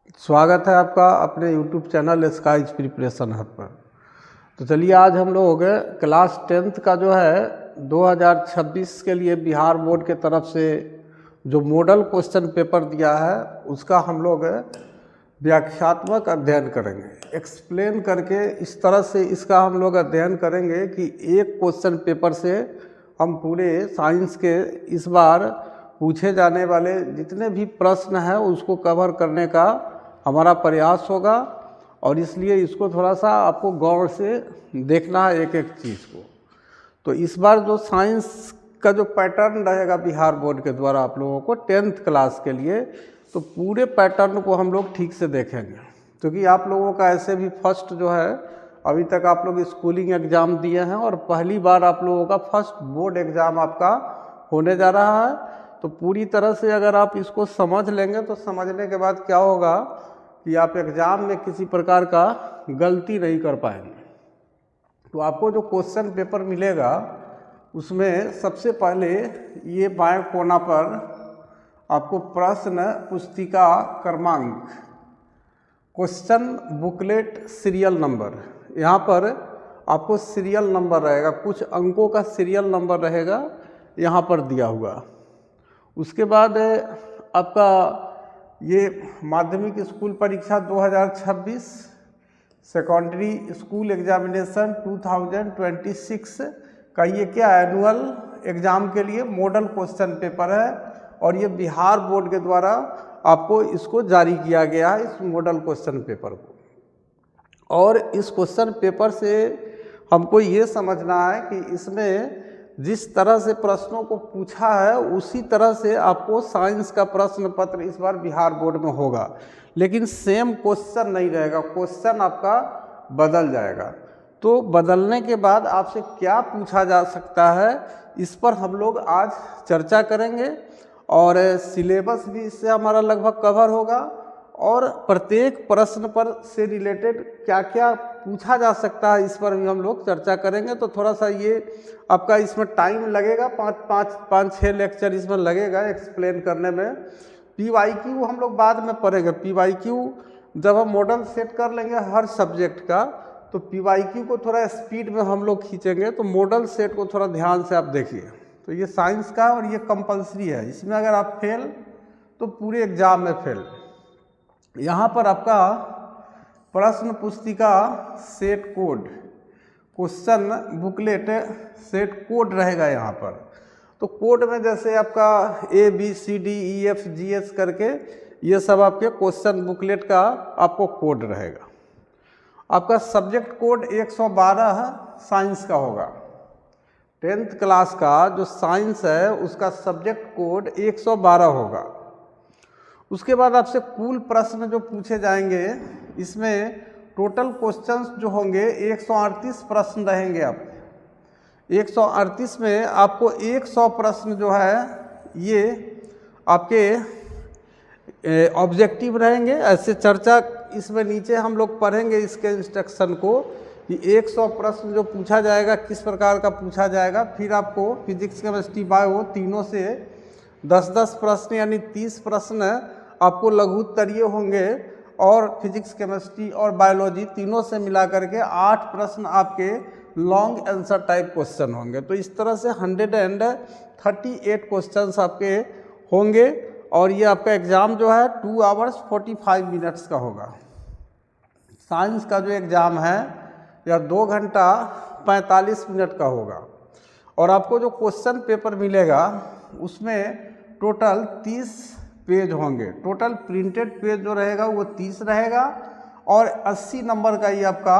स्वागत है आपका अपने YouTube channel skies preparation hub पर। तो चलिए आज हम लोग क्लास 10th का जो है 2026 के लिए बिहार बोर्ड के तरफ से जो मॉडल क्वेश्चन पेपर दिया है उसका हम लोग व्याख्यात्मक अध्ययन करेंगे। एक्सप्लेन करके इस तरह से इसका हम लोग अध्ययन करेंगे कि एक क्वेश्चन पेपर से हम पूरे साइंस के इस बार पूछे जाने वाले जितने भी प्रश्न हैं उसको कवर करने का हमारा प्रयास होगा। और इसलिए इसको थोड़ा सा आपको गौर से देखना है एक एक चीज़ को। तो इस बार जो साइंस का जो पैटर्न रहेगा बिहार बोर्ड के द्वारा आप लोगों को 10th क्लास के लिए, तो पूरे पैटर्न को हम लोग ठीक से देखेंगे। क्योंकि आप लोगों का ऐसे भी फर्स्ट जो है अभी तक आप लोग स्कूलिंग एग्ज़ाम दिए हैं और पहली बार आप लोगों का फर्स्ट बोर्ड एग्ज़ाम आपका होने जा रहा है। तो पूरी तरह से अगर आप इसको समझ लेंगे तो समझने के बाद क्या होगा कि आप एग्ज़ाम में किसी प्रकार का गलती नहीं कर पाएंगे। तो आपको जो क्वेश्चन पेपर मिलेगा उसमें सबसे पहले ये बाएं कोना पर आपको प्रश्न पुस्तिका क्रमांक क्वेश्चन बुकलेट सीरियल नंबर, यहाँ पर आपको सीरियल नंबर रहेगा, कुछ अंकों का सीरियल नंबर रहेगा यहाँ पर दिया हुआ। उसके बाद आपका ये माध्यमिक स्कूल परीक्षा 2026 सेकेंडरी स्कूल एग्जामिनेशन 2026 का ये क्या एनुअल एग्ज़ाम के लिए मॉडल क्वेश्चन पेपर है और ये बिहार बोर्ड के द्वारा आपको इसको जारी किया गया है, इस मॉडल क्वेश्चन पेपर को। और इस क्वेश्चन पेपर से हमको ये समझना है कि इसमें जिस तरह से प्रश्नों को पूछा है उसी तरह से आपको साइंस का प्रश्न पत्र इस बार बिहार बोर्ड में होगा, लेकिन सेम क्वेश्चन नहीं रहेगा, क्वेश्चन आपका बदल जाएगा। तो बदलने के बाद आपसे क्या पूछा जा सकता है इस पर हम लोग आज चर्चा करेंगे और सिलेबस भी इससे हमारा लगभग कवर होगा और प्रत्येक प्रश्न पर से रिलेटेड क्या क्या पूछा जा सकता है इस पर भी हम लोग चर्चा करेंगे। तो थोड़ा सा ये आपका इसमें टाइम लगेगा, पाँच छः लेक्चर इसमें लगेगा एक्सप्लेन करने में। PYQ हम लोग बाद में पढ़ेंगे। PYQ जब हम मॉडल सेट कर लेंगे हर सब्जेक्ट का तो PYQ को थोड़ा स्पीड में हम लोग खींचेंगे, तो मॉडल सेट को थोड़ा ध्यान से आप देखिए। तो ये साइंस का और ये कंपलसरी है, इसमें अगर आप फेल तो पूरे एग्जाम में फेल। यहाँ पर आपका प्रश्न पुस्तिका set code question booklet set code रहेगा यहाँ पर। तो कोड में जैसे आपका ABCDEFGH करके ये सब आपके क्वेश्चन बुकलेट का आपको कोड रहेगा। आपका सब्जेक्ट कोड 112 साइंस का होगा। 10th क्लास का जो साइंस है उसका सब्जेक्ट कोड 112 होगा। उसके बाद आपसे कुल प्रश्न जो पूछे जाएंगे इसमें टोटल क्वेश्चंस जो होंगे 138 प्रश्न रहेंगे। आप 138 में आपको 100 प्रश्न जो है ये आपके ऑब्जेक्टिव रहेंगे। ऐसे चर्चा इसमें नीचे हम लोग पढ़ेंगे इसके इंस्ट्रक्शन को कि 100 प्रश्न जो पूछा जाएगा किस प्रकार का पूछा जाएगा। फिर आपको फिजिक्स केमिस्ट्री बायो तीनों से 10-10 प्रश्न यानी 30 प्रश्न आपको लघुत्तरीय होंगे और फिजिक्स केमिस्ट्री और बायोलॉजी तीनों से मिला करके 8 प्रश्न आपके लॉन्ग आंसर टाइप क्वेश्चन होंगे। तो इस तरह से 138 क्वेश्चंस आपके होंगे और ये आपका एग्ज़ाम जो है 2 आवर्स 45 मिनट्स का होगा। साइंस का जो एग्ज़ाम है या 2 घंटा 45 मिनट का होगा। और आपको जो क्वेश्चन पेपर मिलेगा उसमें टोटल 30 पेज होंगे। टोटल प्रिंटेड पेज जो रहेगा वो 30 रहेगा और 80 नंबर का ही आपका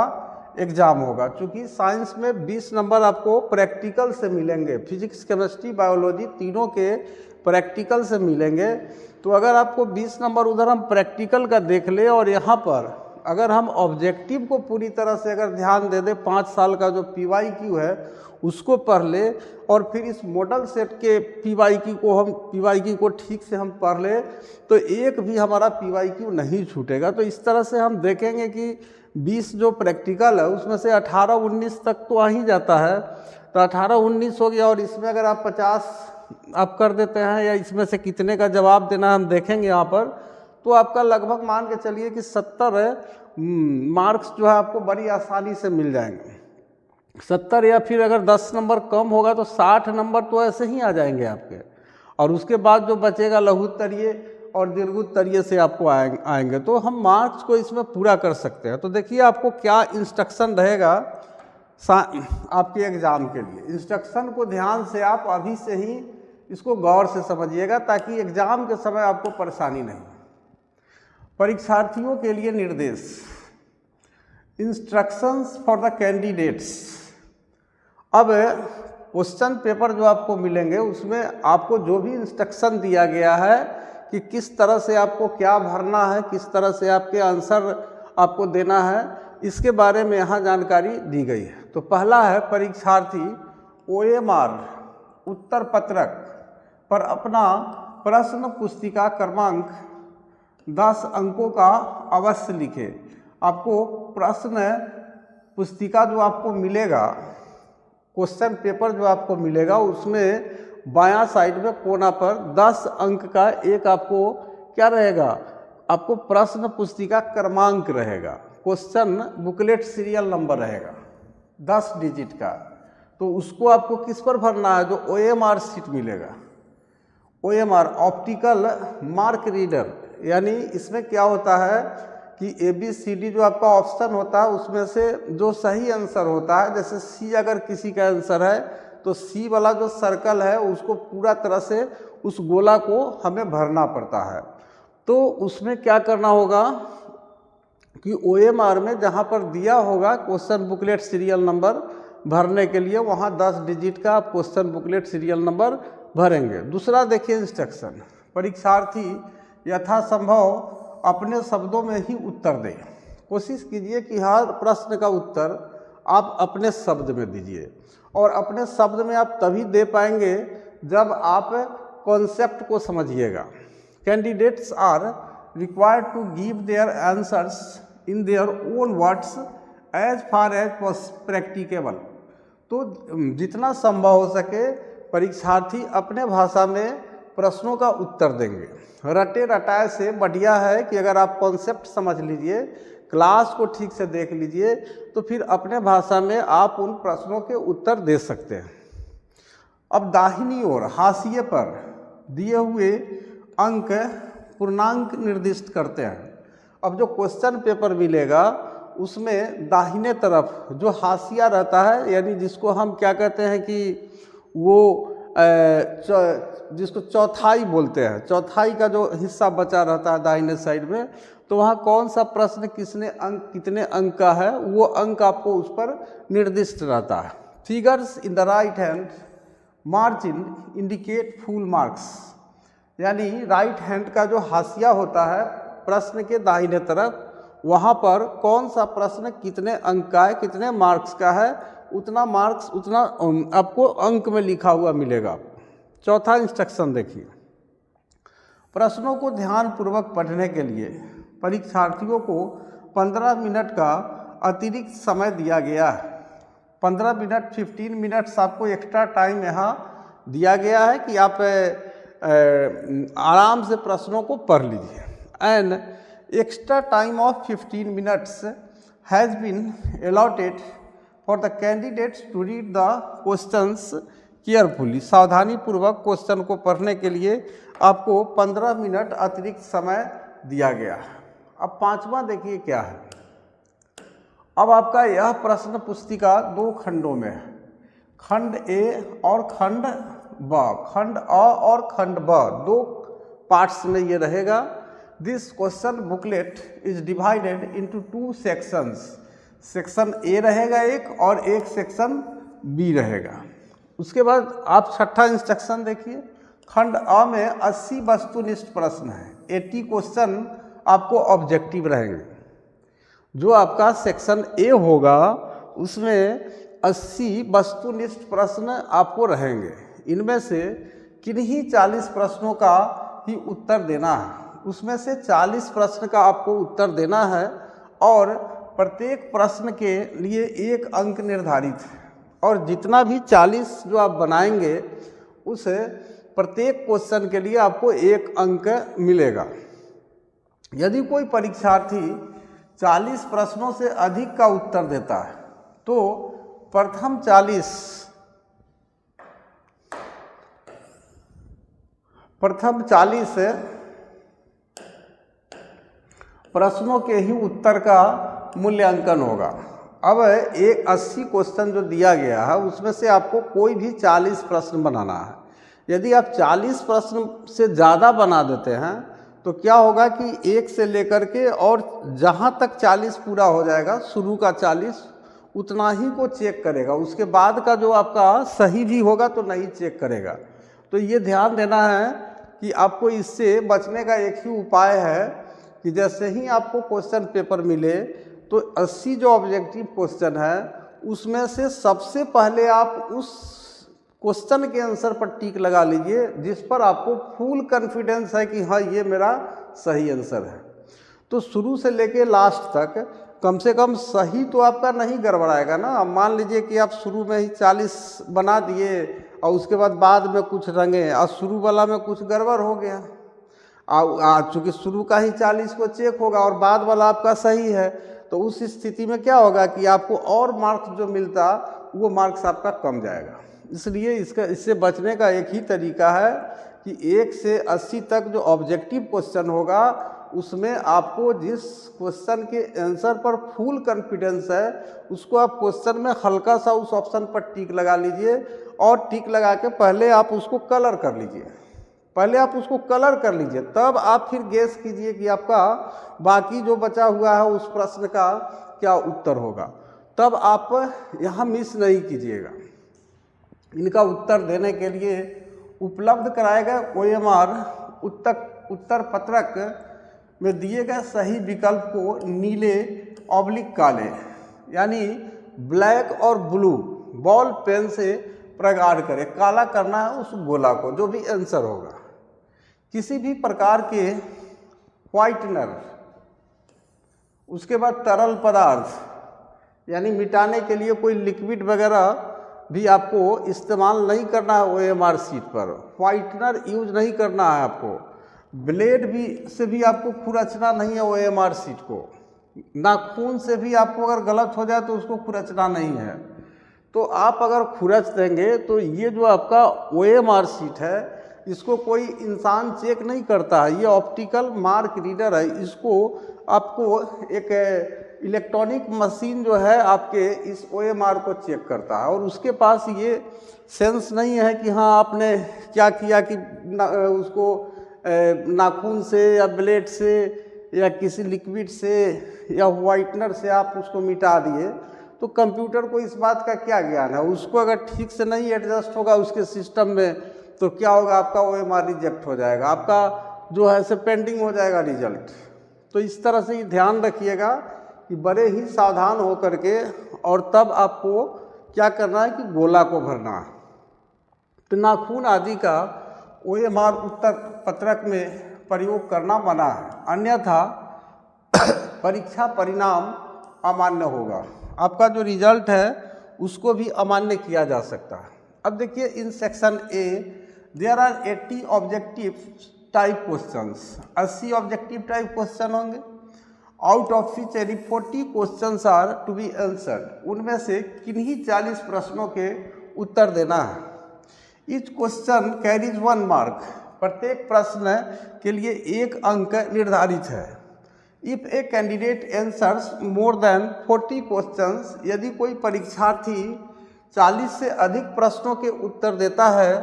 एग्ज़ाम होगा। क्योंकि साइंस में 20 नंबर आपको प्रैक्टिकल से मिलेंगे, फिजिक्स केमिस्ट्री बायोलॉजी तीनों के प्रैक्टिकल से मिलेंगे। तो अगर आपको 20 नंबर उधर हम प्रैक्टिकल का देख ले और यहाँ पर अगर हम ऑब्जेक्टिव को पूरी तरह से अगर ध्यान दे दें 5 साल का जो PYQ है उसको पढ़ ले और फिर इस मॉडल सेट के PYQ को ठीक से हम पढ़ ले तो एक भी हमारा PYQ नहीं छूटेगा। तो इस तरह से हम देखेंगे कि 20 जो प्रैक्टिकल है उसमें से 18-19 तक तो आ ही जाता है। तो 18-19 हो गया और इसमें अगर आप 50 आप कर देते हैं या इसमें से कितने का जवाब देना हम देखेंगे यहाँ पर। तो आपका लगभग मान के चलिए कि 70 मार्क्स जो है आपको बड़ी आसानी से मिल जाएंगे। 70 या फिर अगर 10 नंबर कम होगा तो 60 नंबर तो ऐसे ही आ जाएंगे आपके। और उसके बाद जो बचेगा लघुत्तरीय और दीर्घोत्तरीय से आपको आएंगे, तो हम मार्क्स को इसमें पूरा कर सकते हैं। तो देखिए आपको क्या इंस्ट्रक्शन रहेगा आपके एग्ज़ाम के लिए। इंस्ट्रक्शन को ध्यान से आप अभी से ही इसको गौर से समझिएगा ताकि एग्ज़ाम के समय आपको परेशानी नहीं। परीक्षार्थियों के लिए निर्देश, इंस्ट्रक्शंस फॉर द कैंडिडेट्स। अब क्वेश्चन पेपर जो आपको मिलेंगे उसमें आपको जो भी इंस्ट्रक्शन दिया गया है कि किस तरह से आपको क्या भरना है, किस तरह से आपके आंसर आपको देना है, इसके बारे में यहाँ जानकारी दी गई है। तो पहला है, परीक्षार्थी OMR उत्तर पत्रक पर अपना प्रश्न पुस्तिका क्रमांक 10 अंकों का अवश्य लिखे। आपको प्रश्न पुस्तिका जो आपको मिलेगा, क्वेश्चन पेपर जो आपको मिलेगा, उसमें बायां साइड में कोना पर 10 अंक का एक आपको क्या रहेगा, आपको प्रश्न पुस्तिका क्रमांक रहेगा, क्वेश्चन बुकलेट सीरियल नंबर रहेगा 10 डिजिट का। तो उसको आपको किस पर भरना है, जो OMR सीट मिलेगा, OMR ऑप्टिकल मार्क रीडर। यानी इसमें क्या होता है कि ABCD जो आपका ऑप्शन होता है उसमें से जो सही आंसर होता है, जैसे C अगर किसी का आंसर है तो C वाला जो सर्कल है उसको पूरा तरह से उस गोला को हमें भरना पड़ता है। तो उसमें क्या करना होगा कि OMR में जहाँ पर दिया होगा क्वेश्चन बुकलेट सीरियल नंबर भरने के लिए, वहाँ 10 डिजिट का आप क्वेश्चन बुकलेट सीरियल नंबर भरेंगे। दूसरा देखिए इंस्ट्रक्शन, परीक्षार्थी यथासंभव अपने शब्दों में ही उत्तर दें। कोशिश कीजिए कि हर प्रश्न का उत्तर आप अपने शब्द में दीजिए, और अपने शब्द में आप तभी दे पाएंगे जब आप कॉन्सेप्ट को समझिएगा। Candidates are required to give their answers in their own words as far as practicable. तो जितना संभव हो सके परीक्षार्थी अपने भाषा में प्रश्नों का उत्तर देंगे। रटे रटाए से बढ़िया है कि अगर आप कॉन्सेप्ट समझ लीजिए, क्लास को ठीक से देख लीजिए, तो फिर अपने भाषा में आप उन प्रश्नों के उत्तर दे सकते हैं। अब दाहिनी ओर हाशिए पर दिए हुए अंक पूर्णांक निर्दिष्ट करते हैं। अब जो क्वेश्चन पेपर मिलेगा उसमें दाहिने तरफ जो हाशिया रहता है, यानी जिसको हम क्या कहते हैं कि वो जिसको चौथाई बोलते हैं, चौथाई का जो हिस्सा बचा रहता है दाहिने साइड में, तो वहाँ कौन सा प्रश्न किसने अंक कितने अंक का है वो अंक आपको उस पर निर्दिष्ट रहता है। Figures in the right hand margin indicate full marks. यानी राइट हैंड का जो हाशिया होता है प्रश्न के दाहिने तरफ, वहाँ पर कौन सा प्रश्न कितने अंक का है, कितने मार्क्स का है, उतना मार्क्स उतना आपको अंक में लिखा हुआ मिलेगा। चौथा इंस्ट्रक्शन देखिए, प्रश्नों को ध्यानपूर्वक पढ़ने के लिए परीक्षार्थियों को 15 मिनट का अतिरिक्त समय दिया गया है। 15 मिनट 15 मिनट्स आपको एक्स्ट्रा टाइम यहाँ दिया गया है कि आप आराम से प्रश्नों को पढ़ लीजिए। And extra time of 15 minutes has been allotted for the candidates to read the questions carefully. सावधानी पूर्वक क्वेश्चन को पढ़ने के लिए आपको 15 मिनट अतिरिक्त समय दिया गया है। अब पांचवा देखिए क्या है। अब आपका यह प्रश्न पुस्तिका 2 खंडों में है, खंड ए और खंड ब। खंड अ और खंड ब 2 पार्ट्स में ये रहेगा। This question booklet is divided into 2 sections. Section A रहेगा एक और एक सेक्शन बी रहेगा। उसके बाद आप छठा इंस्ट्रक्शन देखिए, खंड अ में 80 वस्तुनिष्ठ प्रश्न है, 80 क्वेश्चन आपको ऑब्जेक्टिव रहेंगे। जो आपका सेक्शन ए होगा उसमें 80 वस्तुनिष्ठ प्रश्न आपको रहेंगे। इनमें से किन्हीं 40 प्रश्नों का ही उत्तर देना है। उसमें से 40 प्रश्न का आपको उत्तर देना है और प्रत्येक प्रश्न के लिए 1 अंक निर्धारित है। और जितना भी 40 जो आप बनाएंगे उस प्रत्येक क्वेश्चन के लिए आपको 1 अंक मिलेगा। यदि कोई परीक्षार्थी 40 प्रश्नों से अधिक का उत्तर देता है तो प्रथम 40 प्रश्नों के ही उत्तर का मूल्यांकन होगा। अब एक 80 क्वेश्चन जो दिया गया है उसमें से आपको कोई भी 40 प्रश्न बनाना है। यदि आप 40 प्रश्न से ज़्यादा बना देते हैं तो क्या होगा कि 1 से लेकर के और जहाँ तक 40 पूरा हो जाएगा, शुरू का 40 उतना ही को चेक करेगा, उसके बाद का जो आपका सही भी होगा तो नहीं चेक करेगा। तो ये ध्यान देना है कि आपको इससे बचने का एक ही उपाय है कि जैसे ही आपको क्वेश्चन पेपर मिले तो 80 जो ऑब्जेक्टिव क्वेश्चन है उसमें से सबसे पहले आप उस क्वेश्चन के आंसर पर टिक लगा लीजिए जिस पर आपको फुल कॉन्फिडेंस है कि हाँ ये मेरा सही आंसर है। तो शुरू से लेके लास्ट तक कम से कम सही तो आपका नहीं गड़बड़ाएगा ना। अब मान लीजिए कि आप शुरू में ही 40 बना दिए और उसके बाद में कुछ रंगे और शुरू वाला में कुछ गड़बड़ हो गया, चूँकि शुरू का ही 40 को चेक होगा और बाद वाला आपका सही है, तो उस स्थिति में क्या होगा कि आपको और मार्क्स जो मिलता वो मार्क्स आपका कम जाएगा। इसलिए इससे बचने का एक ही तरीका है कि 1 से 80 तक जो ऑब्जेक्टिव क्वेश्चन होगा उसमें आपको जिस क्वेश्चन के आंसर पर फुल कॉन्फिडेंस है उसको आप क्वेश्चन में हल्का सा उस ऑप्शन पर टिक लगा लीजिए और टिक लगा के पहले आप उसको कलर कर लीजिए। तब आप फिर गेस कीजिए कि आपका बाकी जो बचा हुआ है उस प्रश्न का क्या उत्तर होगा। तब आप यहाँ मिस नहीं कीजिएगा। इनका उत्तर देने के लिए उपलब्ध कराए गए OMR उत्तर पत्रक में दिए गए सही विकल्प को नीले/काले यानी ब्लैक और ब्लू बॉल पेन से प्रगाढ़ करें। काला करना है उस गोला को जो भी आंसर होगा। किसी भी प्रकार के व्हाइटनर, उसके बाद तरल पदार्थ यानी मिटाने के लिए कोई लिक्विड वगैरह भी आपको इस्तेमाल नहीं करना है OMR शीट पर। व्हाइटनर यूज नहीं करना है आपको। ब्लेड से भी आपको खुरचना नहीं है OMR शीट को। नाखून से भी आपको अगर गलत हो जाए तो उसको खुरचना नहीं है। तो आप अगर खुरच देंगे तो ये जो आपका OMR शीट है इसको कोई इंसान चेक नहीं करता है। ये ऑप्टिकल मार्क रीडर है। इसको आपको एक इलेक्ट्रॉनिक मशीन जो है आपके इस OMR को चेक करता है और उसके पास ये सेंस नहीं है कि हाँ आपने क्या किया कि उसको नाखून से या ब्लेड से या किसी लिक्विड से या व्हाइटनर से आप उसको मिटा दिए। तो कंप्यूटर को इस बात का क्या ज्ञान है। उसको अगर ठीक से नहीं एडजस्ट होगा उसके सिस्टम में तो क्या होगा, आपका OMR रिजेक्ट हो जाएगा, आपका जो है से पेंडिंग हो जाएगा रिजल्ट। तो इस तरह से ध्यान रखिएगा कि बड़े ही सावधान हो करके और तब आपको क्या करना है कि गोला को भरना है। तो नाखून आदि का OMR उत्तर पत्रक में प्रयोग करना मना है, अन्यथा परीक्षा परिणाम अमान्य होगा। आपका जो रिजल्ट है उसको भी अमान्य किया जा सकता है। अब देखिए in section A there are 80 objective type questions. 80 objective type question होंगे। Out of which 40 questions are to be answered. उनमें से किन्हीं 40 प्रश्नों के उत्तर देना है। Each question carries 1 mark. प्रत्येक प्रश्न के लिए 1 अंक निर्धारित है। If a candidate answers more than 40 questions. यदि कोई परीक्षार्थी 40 से अधिक प्रश्नों के उत्तर देता है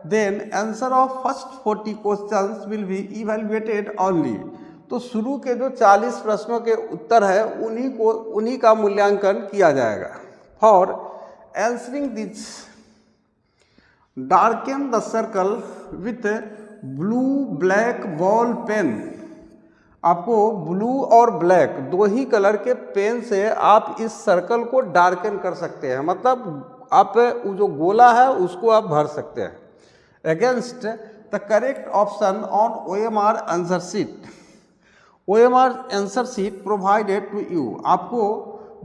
then answer of first 40 questions will be evaluated only. तो शुरू के जो 40 प्रश्नों के उत्तर है उन्हीं का मूल्यांकन किया जाएगा। For answering this darken the circle with blue black ball pen. आपको ब्लू और ब्लैक 2 ही कलर के पेन से आप इस सर्कल को डार्कन कर सकते हैं, मतलब आप जो गोला है उसको आप भर सकते हैं। Against the correct option on OMR answer sheet. OMR answer sheet provided to you. आपको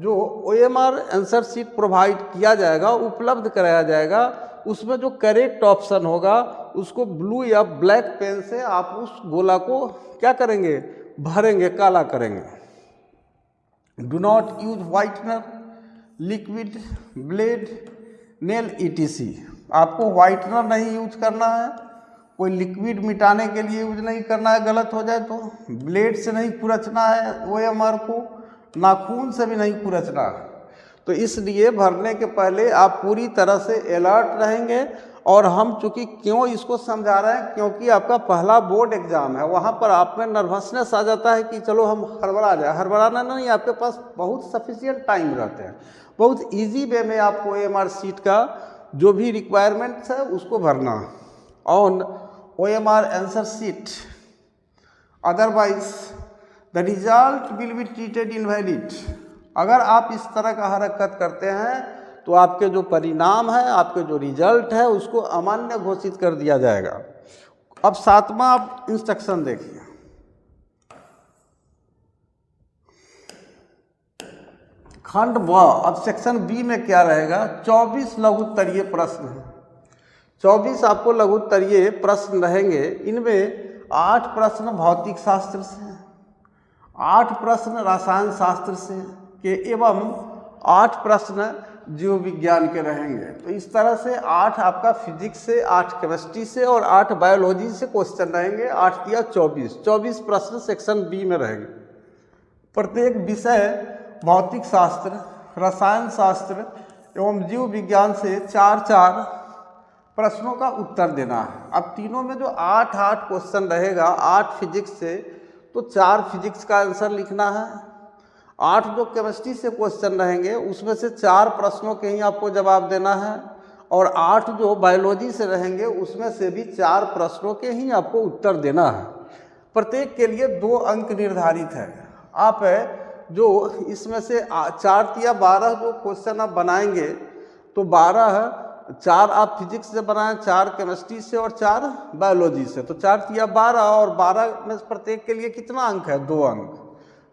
जो OMR आंसर शीट प्रोवाइड किया जाएगा, उपलब्ध कराया जाएगा, उसमें जो करेक्ट ऑप्शन होगा उसको ब्लू या ब्लैक पेन से आप उस गोला को क्या करेंगे, भरेंगे, काला करेंगे। Do not use whitener, liquid, blade, nail ETC। आपको वाइटनर नहीं यूज करना है, कोई लिक्विड मिटाने के लिए यूज नहीं करना है, गलत हो जाए तो। ब्लेड से नहीं खुरचना है OMR को, नाखून से भी नहीं खुरचना है। तो इसलिए भरने के पहले आप पूरी तरह से अलर्ट रहेंगे। और हम चूँकि क्यों इसको समझा रहे हैं, क्योंकि आपका पहला बोर्ड एग्ज़ाम है, वहाँ पर आप में नर्वसनेस आ जाता है कि चलो हम हड़बड़ा जाए। हड़बड़ाना नहीं, आपके पास बहुत सफिशिएंट टाइम रहते हैं। बहुत इजी वे में आपको OMR शीट का जो भी रिक्वायरमेंट्स है उसको भरना on OMR answer sheet, otherwise the result will be treated invalid. अगर आप इस तरह का हरकत करते हैं तो आपके जो परिणाम है, आपके जो रिजल्ट है, उसको अमान्य घोषित कर दिया जाएगा। अब 7वां आप इंस्ट्रक्शन देखिए। खंड व, अब सेक्शन बी में क्या रहेगा, 24 लघु उत्तरीय प्रश्न हैं। 24 आपको लघु उत्तरीय प्रश्न रहेंगे। इनमें 8 प्रश्न भौतिक शास्त्र से, 8 प्रश्न रसायन शास्त्र से के एवं 8 प्रश्न जीव विज्ञान के रहेंगे। तो इस तरह से 8 आपका फिजिक्स से, 8 केमिस्ट्री से और 8 बायोलॉजी से क्वेश्चन रहेंगे। 8 किया 24 प्रश्न सेक्शन बी में रहेंगे। प्रत्येक विषय भौतिक शास्त्र, रसायन शास्त्र एवं जीव विज्ञान से 4-4 प्रश्नों का उत्तर देना है। अब तीनों में जो 8-8 क्वेश्चन रहेगा, 8 फिजिक्स से तो 4 फिजिक्स का आंसर लिखना है। 8 जो केमिस्ट्री से क्वेश्चन रहेंगे उसमें से 4 प्रश्नों के ही आपको जवाब देना है। और 8 जो बायोलॉजी से रहेंगे उसमें से भी 4 प्रश्नों के ही आपको उत्तर देना है। प्रत्येक के लिए 2 अंक निर्धारित है। आप जो इसमें से 4 या 12 जो क्वेश्चन आप बनाएंगे तो 4 आप फिजिक्स से बनाएं, 4 केमिस्ट्री से और 4 बायोलॉजी से, तो 4 या 12। और 12 में प्रत्येक के लिए कितना अंक है, 2 अंक।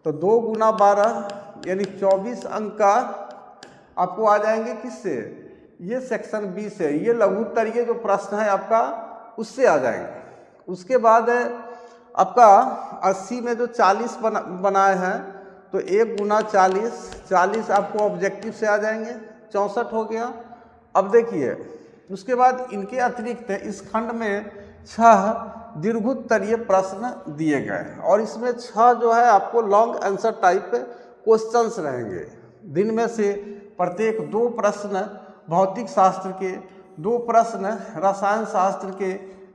तो 2 गुना 12 यानी 24 अंक का आपको आ जाएंगे। किससे, ये सेक्शन बी से, ये लघु उत्तरीय जो प्रश्न है आपका उससे आ जाएंगे। उसके बाद आपका 80 में जो 40 बनाए हैं तो 1 गुना 40 आपको ऑब्जेक्टिव से आ जाएंगे, 64 हो गया। अब देखिए उसके बाद इनके अतिरिक्त इस खंड में 6 दीर्घोत्तरीय प्रश्न दिए गए और इसमें 6 जो है आपको लॉन्ग आंसर टाइप क्वेश्चंस रहेंगे। दिन में से प्रत्येक 2 प्रश्न भौतिक शास्त्र के, 2 प्रश्न रसायन शास्त्र के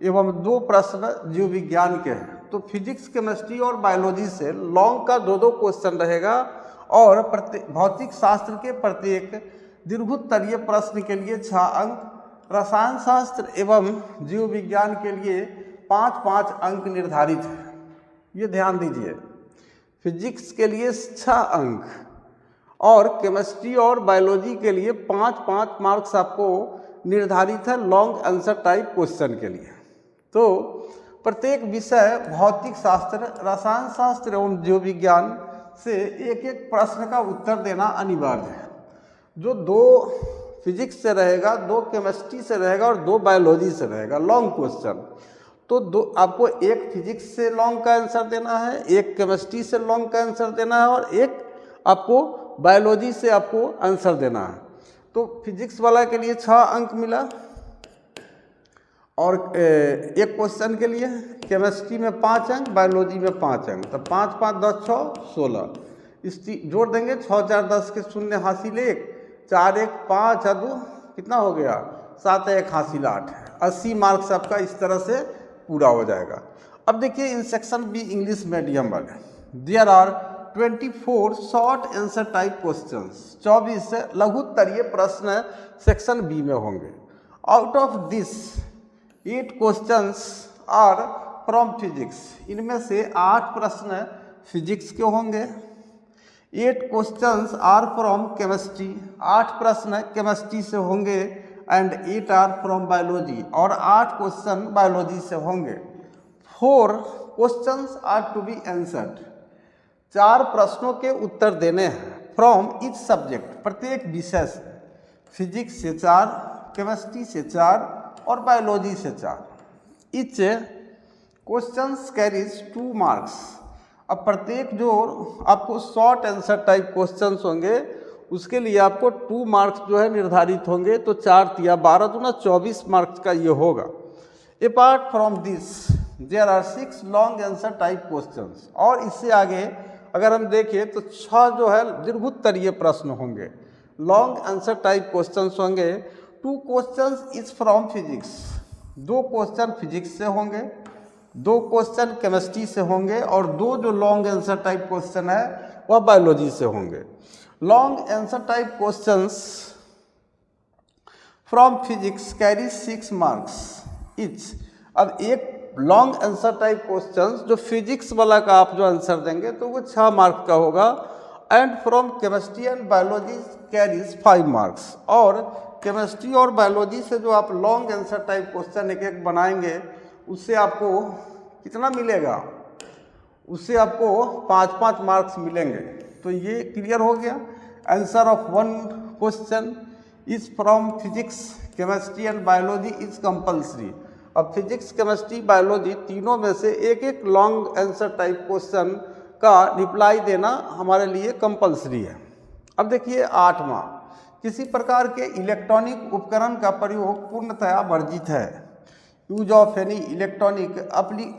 एवं 2 प्रश्न जीव विज्ञान के हैं। तो फिजिक्स, केमिस्ट्री और बायोलॉजी से लॉन्ग का 2-2 क्वेश्चन रहेगा और भौतिक शास्त्र के प्रत्येक दीर्घोत्तरीय प्रश्न के लिए 6 अंक, रसायन शास्त्र एवं जीव विज्ञान के लिए 5-5 अंक निर्धारित है। ये ध्यान दीजिए, फिजिक्स के लिए 6 अंक और केमिस्ट्री और बायोलॉजी के लिए 5-5 मार्क्स आपको निर्धारित है लॉन्ग आंसर टाइप क्वेश्चन के लिए। तो प्रत्येक विषय भौतिक शास्त्र, रसायन शास्त्र एवं जीव विज्ञान से एक एक प्रश्न का उत्तर देना अनिवार्य है। जो 2 फिजिक्स से रहेगा, 2 केमिस्ट्री से रहेगा और 2 बायोलॉजी से रहेगा लॉन्ग क्वेश्चन। तो आपको 1 फिजिक्स से लॉन्ग का आंसर देना है, 1 केमिस्ट्री से लॉन्ग का आंसर देना है और 1 आपको बायोलॉजी से आपको आंसर देना है। तो फिजिक्स वाला के लिए 6 अंक मिला और 1 क्वेश्चन के लिए, केमिस्ट्री में 5 अंक, बायोलॉजी में 5 अंक। तो 5-5 10 6 16, इस जोड़ देंगे 6 4 10 के शून्य हासिल 1, 4 1 5 2 कितना हो गया 7 1 हासिल 8। 80 मार्क्स आपका इस तरह से पूरा हो जाएगा। अब देखिए in section B English medium वाले, there are 24 short answer type questions. 24 लघु उत्तरीय प्रश्न सेक्शन बी में होंगे। Out of this 8 questions are from physics. इनमें से 8 प्रश्न फिजिक्स के होंगे, 8 क्वेश्चंस आर फ्रॉम केमिस्ट्री, 8 प्रश्न केमिस्ट्री से होंगे एंड 8 आर फ्रॉम बायोलॉजी और 8 क्वेश्चन बायोलॉजी से होंगे। 4 questions are to be answered. 4 प्रश्नों के उत्तर देने हैं फ्रॉम ईच सब्जेक्ट, प्रत्येक विषय से। फिजिक्स से 4, केमिस्ट्री से 4 और बायोलॉजी से 4। ईच क्वेश्चंस कैरीज 2 मार्क्स अब प्रत्येक जो आपको शॉर्ट आंसर टाइप क्वेश्चंस होंगे उसके लिए आपको 2 मार्क्स जो है निर्धारित होंगे, तो 4 तिया 12 दूना 24 मार्क्स का ये होगा। Apart from this there are 6 long answer type questions, और इससे आगे अगर हम देखें तो 6 जो है दीर्घोत्तरीय प्रश्न होंगे, लॉन्ग आंसर टाइप क्वेश्चंस होंगे। 2 questions is from physics, 2 question physics से होंगे, 2 क्वेश्चन केमिस्ट्री से होंगे, और 2 जो लॉन्ग आंसर टाइप क्वेश्चन है वह बायोलॉजी से होंगे। Long answer type questions from physics carry 6 marks etch. अब एक लॉन्ग आंसर टाइप क्वेश्चंस जो फिजिक्स वाला का आप जो आंसर देंगे तो वो 6 मार्क का होगा। And from chemistry and biology carries 5 marks, और केमिस्ट्री और बायोलॉजी से जो आप लॉन्ग आंसर टाइप क्वेश्चन एक एक बनाएंगे उससे आपको कितना मिलेगा, उससे आपको 5-5 मार्क्स मिलेंगे। तो ये क्लियर हो गया। Answer of 1 question is from physics chemistry and biology is compulsory. अब फिजिक्स केमिस्ट्री बायोलॉजी तीनों में से एक एक लॉन्ग आंसर टाइप क्वेश्चन का रिप्लाई देना हमारे लिए कंपल्सरी है। अब देखिए 8वां, किसी प्रकार के इलेक्ट्रॉनिक उपकरण का प्रयोग पूर्णतया वर्जित है। Use of any electronic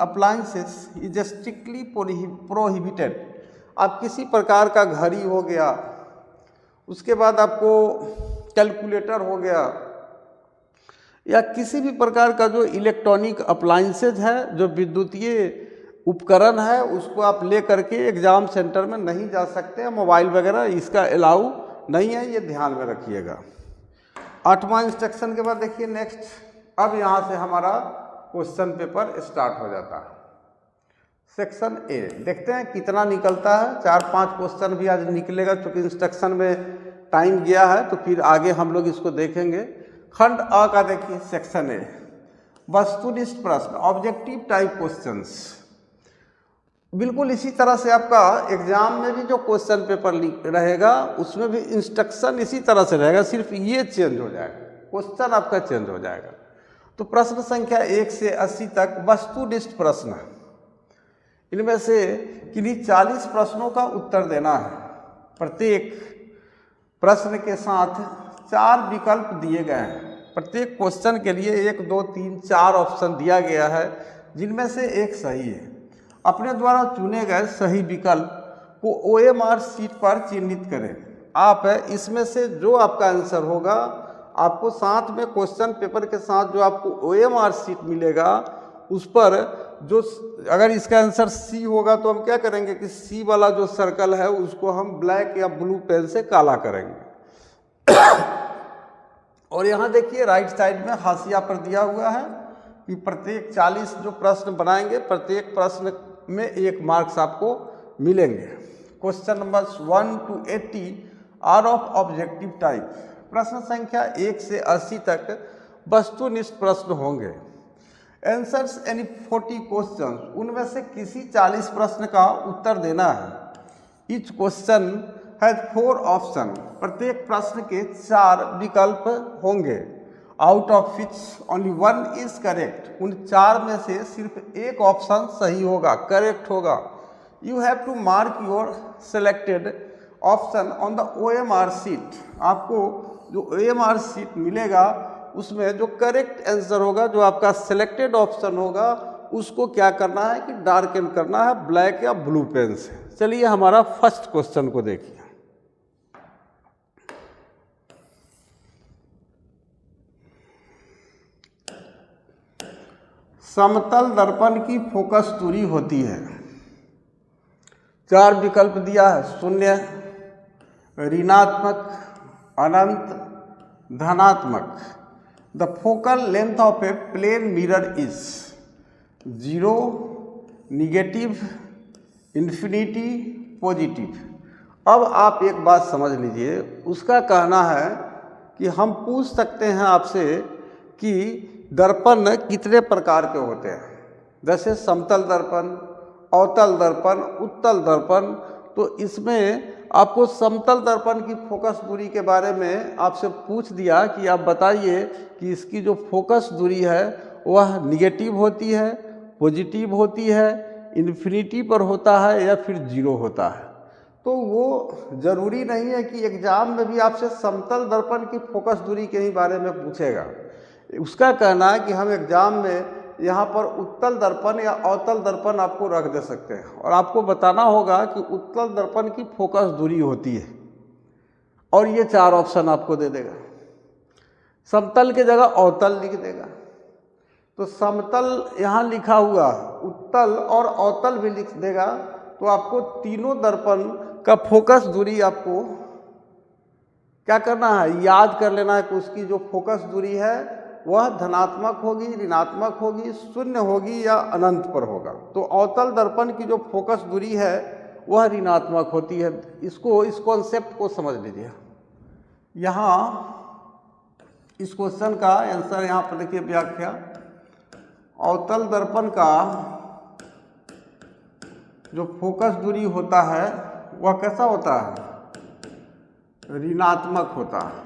appliances is strictly prohibited. आप किसी प्रकार का घड़ी हो गया, उसके बाद आपको कैलकुलेटर हो गया, या किसी भी प्रकार का जो इलेक्ट्रॉनिक अप्लायंसेज है, जो विद्युतीय उपकरण है, उसको आप ले करके एग्ज़ाम सेंटर में नहीं जा सकते। मोबाइल वगैरह इसका अलाउ नहीं है, ये ध्यान में रखिएगा। 8वां इंस्ट्रक्शन के बाद देखिए नेक्स्ट, अब यहाँ से हमारा क्वेश्चन पेपर स्टार्ट हो जाता है। सेक्शन ए देखते हैं कितना निकलता है। 4-5 क्वेश्चन भी आज निकलेगा, क्योंकि इंस्ट्रक्शन में टाइम गया है, तो फिर आगे हम लोग इसको देखेंगे। खंड अ का देखिए सेक्शन ए, वस्तुनिष्ठ प्रश्न ऑब्जेक्टिव टाइप क्वेश्चंस। बिल्कुल इसी तरह से आपका एग्जाम में भी जो क्वेश्चन पेपर रहेगा उसमें भी इंस्ट्रक्शन इसी तरह से रहेगा, सिर्फ ये चेंज हो जाएगा, क्वेश्चन आपका चेंज हो जाएगा। तो प्रश्न संख्या 1 से 80 तक वस्तुनिष्ठ प्रश्न है। इनमें से किन्हीं 40 प्रश्नों का उत्तर देना है। प्रत्येक प्रश्न के साथ 4 विकल्प दिए गए हैं। प्रत्येक क्वेश्चन के लिए 1, 2, 3, 4 ऑप्शन दिया गया है, जिनमें से एक सही है। अपने द्वारा चुने गए सही विकल्प को OMR शीट पर चिन्हित करें। आप इसमें से जो आपका आंसर होगा, आपको साथ में क्वेश्चन पेपर के साथ जो आपको OMR शीट मिलेगा उस पर जो, अगर इसका आंसर सी होगा तो हम क्या करेंगे कि सी वाला जो सर्कल है उसको हम ब्लैक या ब्लू पेन से काला करेंगे। और यहाँ देखिए राइट साइड में हाशिया पर दिया हुआ है कि प्रत्येक 40 जो प्रश्न बनाएंगे, प्रत्येक प्रश्न में 1 मार्क्स आपको मिलेंगे। Question number 1 to 80 are of objective type. प्रश्न संख्या 1 से 80 तक वस्तुनिष्ठ प्रश्न होंगे। आंसर्स एनी 40 क्वेश्चन, उनमें से किसी 40 प्रश्न का उत्तर देना है। ईच क्वेश्चन हैज 4 ऑप्शन, प्रत्येक प्रश्न के 4 विकल्प होंगे। Out of which only 1 is correct, उन 4 में से सिर्फ 1 ऑप्शन सही होगा, करेक्ट होगा। You have to mark your selected option on the OMR sheet. आपको जो OMR शीट मिलेगा उसमें जो करेक्ट आंसर होगा, जो आपका सेलेक्टेड ऑप्शन होगा, उसको क्या करना है कि डार्कन करना है ब्लैक या ब्लू पेन से। चलिए हमारा फर्स्ट क्वेश्चन को देखिए। समतल दर्पण की फोकस दूरी होती है। 4 विकल्प दिया है, 0, ऋणात्मक, अनंत, धनात्मक। The focal length of a plane mirror is 0, negative, infinity, positive. अब आप एक बात समझ लीजिए, उसका कहना है कि हम पूछ सकते हैं आपसे कि दर्पण कितने प्रकार के होते हैं, जैसे समतल दर्पण, अवतल दर्पण, उत्तल दर्पण। तो इसमें आपको समतल दर्पण की फोकस दूरी के बारे में आपसे पूछ दिया कि आप बताइए कि इसकी जो फोकस दूरी है वह निगेटिव होती है, पॉजिटिव होती है, इन्फिनिटी पर होता है या फिर जीरो होता है। तो वो ज़रूरी नहीं है कि एग्ज़ाम में भी आपसे समतल दर्पण की फोकस दूरी के ही बारे में पूछेगा। उसका कहना है कि हम एग्ज़ाम में यहाँ पर उत्तल दर्पण या अवतल दर्पण आपको रख दे सकते हैं और आपको बताना होगा कि उत्तल दर्पण की फोकस दूरी होती है और ये 4 ऑप्शन आपको दे देगा। समतल की जगह अवतल लिख देगा, तो समतल यहाँ लिखा हुआ, उत्तल और अवतल भी लिख देगा, तो आपको तीनों दर्पण का फोकस दूरी आपको क्या करना है, याद कर लेना है कि उसकी जो फोकस दूरी है वह धनात्मक होगी, ऋणात्मक होगी, शून्य होगी या अनंत पर होगा। तो अवतल दर्पण की जो फोकस दूरी है वह ऋणात्मक होती है। इस कॉन्सेप्ट को समझ लीजिए। यहाँ इस क्वेश्चन का आंसर यहाँ पर देखिए, व्याख्या। अवतल दर्पण का जो फोकस दूरी होता है वह कैसा होता है, ऋणात्मक होता है,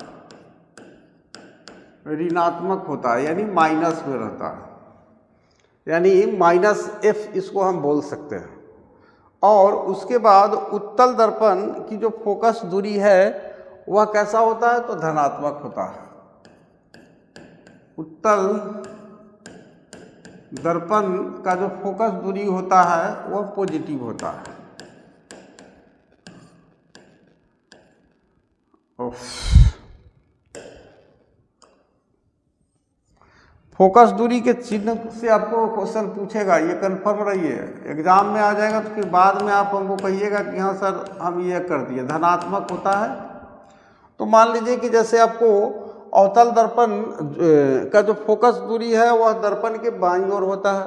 ऋणात्मक होता है, यानी माइनस में रहता है, यानी -f इसको हम बोल सकते हैं। और उसके बाद उत्तल दर्पण की जो फोकस दूरी है वह कैसा होता है, तो धनात्मक होता है। उत्तल दर्पण का जो फोकस दूरी होता है वह पॉजिटिव होता है। फोकस दूरी के चिन्ह से आपको क्वेश्चन पूछेगा, ये कन्फर्म रहिए, एग्जाम में आ जाएगा। तो फिर बाद में आप हमको कहिएगा कि हाँ सर हम ये कर दिए, धनात्मक होता है। तो मान लीजिए कि जैसे आपको अवतल दर्पण का जो फोकस दूरी है वह दर्पण के बाईं ओर होता है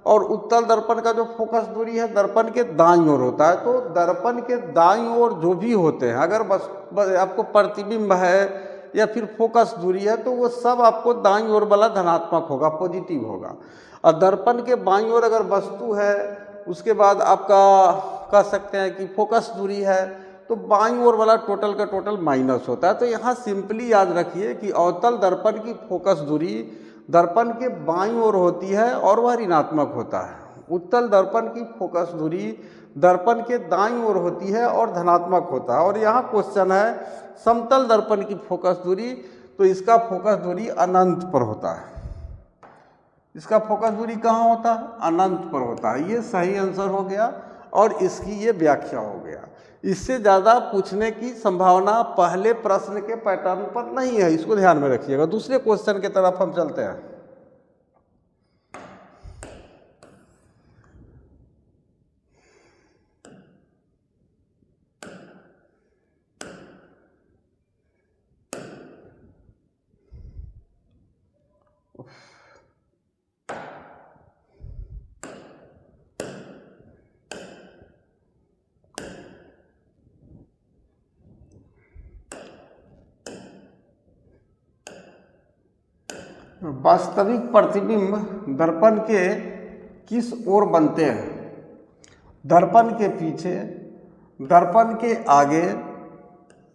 और उत्तल दर्पण का जो फोकस दूरी है दर्पण के दाईं ओर होता है। तो दर्पण के दाईं ओर जो भी होते हैं, अगर बस आपको प्रतिबिंब है या फिर फोकस दूरी है, तो वो सब आपको दाईं ओर वाला धनात्मक होगा, पॉजिटिव होगा। और दर्पण के बाईं ओर अगर वस्तु है, उसके बाद आपका कह सकते हैं कि फोकस दूरी है, तो बाईं ओर वाला टोटल का टोटल माइनस होता है। तो यहाँ सिंपली याद रखिए कि अवतल दर्पण की फोकस दूरी दर्पण के बाईं ओर होती है और वह ऋणात्मक होता है। उत्तल दर्पण की फोकस दूरी दर्पण के दाईं ओर होती है और धनात्मक होता है। और यहाँ क्वेश्चन है समतल दर्पण की फोकस दूरी, तो इसका फोकस दूरी अनंत पर होता है। इसका फोकस दूरी कहाँ होता है, अनंत पर होता है। ये सही आंसर हो गया और इसकी ये व्याख्या हो गया। इससे ज़्यादा पूछने की संभावना पहले प्रश्न के पैटर्न पर नहीं है, इसको ध्यान में रखिएगा। दूसरे क्वेश्चन की तरफ हम चलते हैं। वास्तविक प्रतिबिंब दर्पण के किस ओर बनते हैं, दर्पण के पीछे, दर्पण के आगे,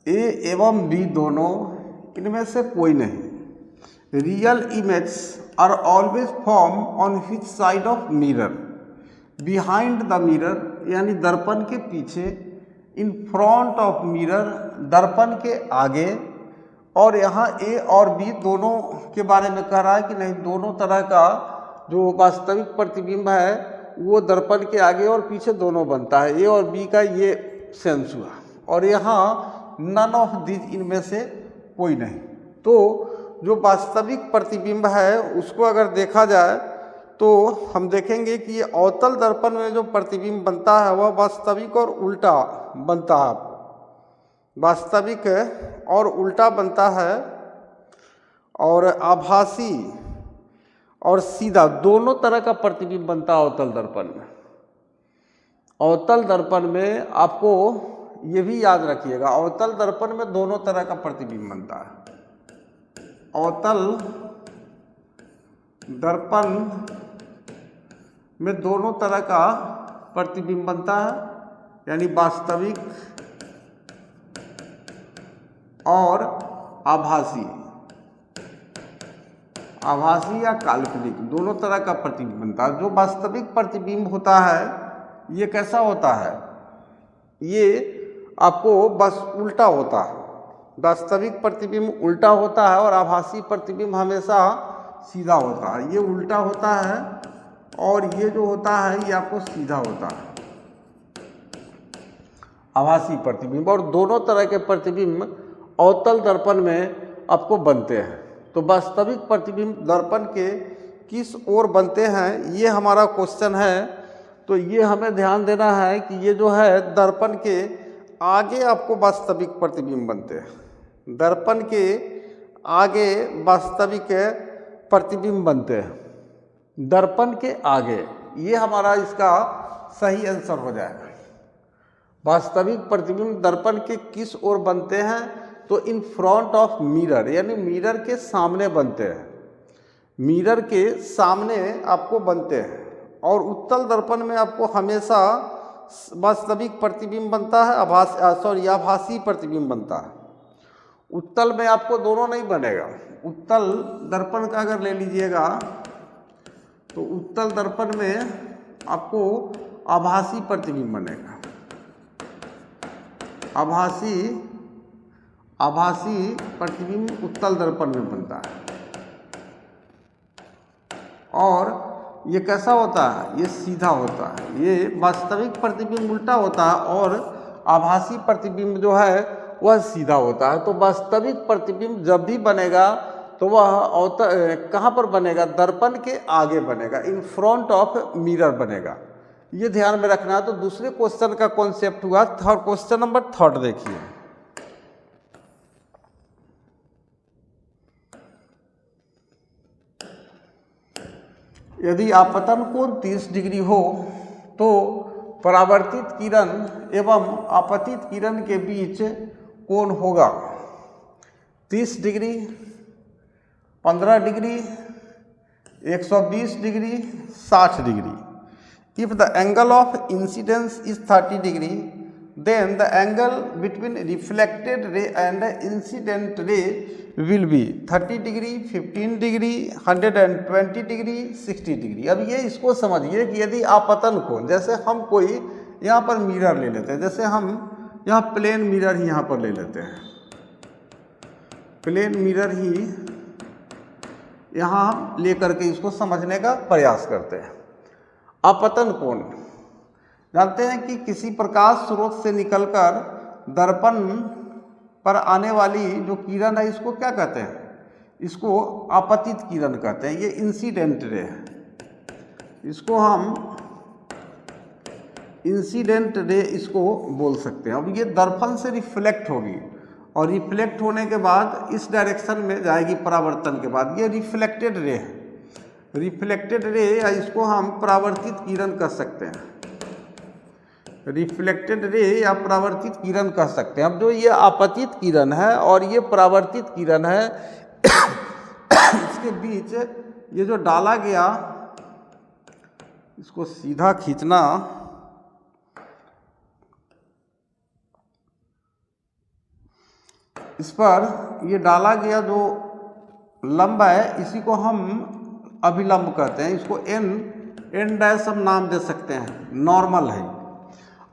ए एवं बी दोनों, इनमें से कोई नहीं। Real image are always form on which side of mirror, behind the mirror यानी दर्पण के पीछे, इन फ्रंट ऑफ मिरर दर्पण के आगे। और यहाँ ए और बी दोनों के बारे में कह रहा है कि नहीं, दोनों तरह का जो वास्तविक प्रतिबिंब है वो दर्पण के आगे और पीछे दोनों बनता है। ए और बी का ये सेंस हुआ। और यहाँ नन ऑफ दिस, इनमें से कोई नहीं। तो जो वास्तविक प्रतिबिंब है उसको अगर देखा जाए तो हम देखेंगे कि ये अवतल दर्पण में जो प्रतिबिंब बनता है वह वास्तविक और उल्टा बनता है। वास्तविक और उल्टा बनता है और आभासी और सीधा दोनों तरह का प्रतिबिंब बनता है अवतल दर्पण में। अवतल दर्पण में आपको ये भी याद रखिएगा, अवतल दर्पण में दोनों तरह का प्रतिबिंब बनता है। अवतल दर्पण में दोनों तरह का प्रतिबिंब बनता है, यानी वास्तविक और आभासी, आभासी या काल्पनिक, दोनों तरह का प्रतिबिंब बनता है। जो वास्तविक प्रतिबिंब होता है ये कैसा होता है, ये आपको बस उल्टा होता है। वास्तविक प्रतिबिंब उल्टा होता है और आभासी प्रतिबिंब हमेशा सीधा होता है। ये उल्टा होता है और ये जो होता है ये आपको सीधा होता है, आभासी प्रतिबिंब। और दोनों तरह के प्रतिबिंब अवतल दर्पण में आपको बनते हैं। तो वास्तविक प्रतिबिंब दर्पण के किस ओर बनते हैं, ये हमारा क्वेश्चन है। तो ये हमें ध्यान देना है कि ये जो है दर्पण के आगे आपको वास्तविक प्रतिबिंब बनते हैं। दर्पण के आगे वास्तविक प्रतिबिंब बनते हैं, दर्पण के आगे। ये हमारा इसका सही आंसर हो जाएगा। वास्तविक प्रतिबिंब दर्पण के किस ओर बनते हैं, तो इन फ्रंट ऑफ मिरर, यानी मिरर के सामने बनते हैं। मिरर के सामने आपको बनते हैं। और उत्तल दर्पण में आपको हमेशा वास्तविक प्रतिबिंब बनता है, आभासी प्रतिबिंब बनता है। उत्तल में आपको दोनों नहीं बनेगा। उत्तल दर्पण का अगर ले लीजिएगा तो उत्तल दर्पण में आपको आभासी प्रतिबिंब बनेगा। आभासी प्रतिबिंब उत्तल दर्पण में बनता है। और ये कैसा होता है, ये सीधा होता है। ये वास्तविक प्रतिबिंब उल्टा होता है और आभासी प्रतिबिंब जो है वह सीधा होता है। तो वास्तविक प्रतिबिंब जब भी बनेगा तो वह कहाँ पर बनेगा, दर्पण के आगे बनेगा, इन फ्रंट ऑफ मिरर बनेगा। ये ध्यान में रखना है। तो दूसरे क्वेश्चन का कॉन्सेप्ट हुआ थर्ड, क्वेश्चन नंबर 3 देखिए। यदि आपतन कोण 30 डिग्री हो तो परावर्तित किरण एवं आपतित किरण के बीच कोण होगा 30 degree, 15 degree, 120 degree, 60 degree. If the angle of incidence is 30 degree, then the angle between reflected ray and incident ray will be 30 degree, 15 degree, 120 degree, 60 degree। अब ये इसको समझिए कि यदि आपतन कोण, जैसे हम कोई यहाँ पर मिरर ले लेते हैं, जैसे हम यहाँ प्लेन मिरर ही यहाँ पर ले लेते हैं, प्लेन मिरर ही यहाँ लेकर के इसको समझने का प्रयास करते हैं। आपतन कोण जानते हैं कि किसी प्रकाश स्रोत से निकलकर दर्पण पर आने वाली जो किरण है इसको क्या कहते हैं, इसको आपतित किरण कहते हैं। ये इंसिडेंट रे है, इसको हम इंसिडेंट रे इसको बोल सकते हैं। अब ये दर्पण से रिफ्लेक्ट होगी और रिफ्लेक्ट होने के बाद इस डायरेक्शन में जाएगी परावर्तन के बाद, ये रिफ्लेक्टेड रे है। रिफ्लेक्टेड रे या इसको हम परावर्तित किरण कह सकते हैं, रिफ्लेक्टेड रे या परावर्तित किरण कह सकते हैं। अब जो ये आपतित किरण है और ये परावर्तित किरण है इसके बीच ये जो डाला गया, इसको सीधा खींचना, इस पर ये डाला गया जो लंब है इसी को हम अभिलंब कहते हैं। इसको एन डैश हम नाम दे सकते हैं, नॉर्मल है।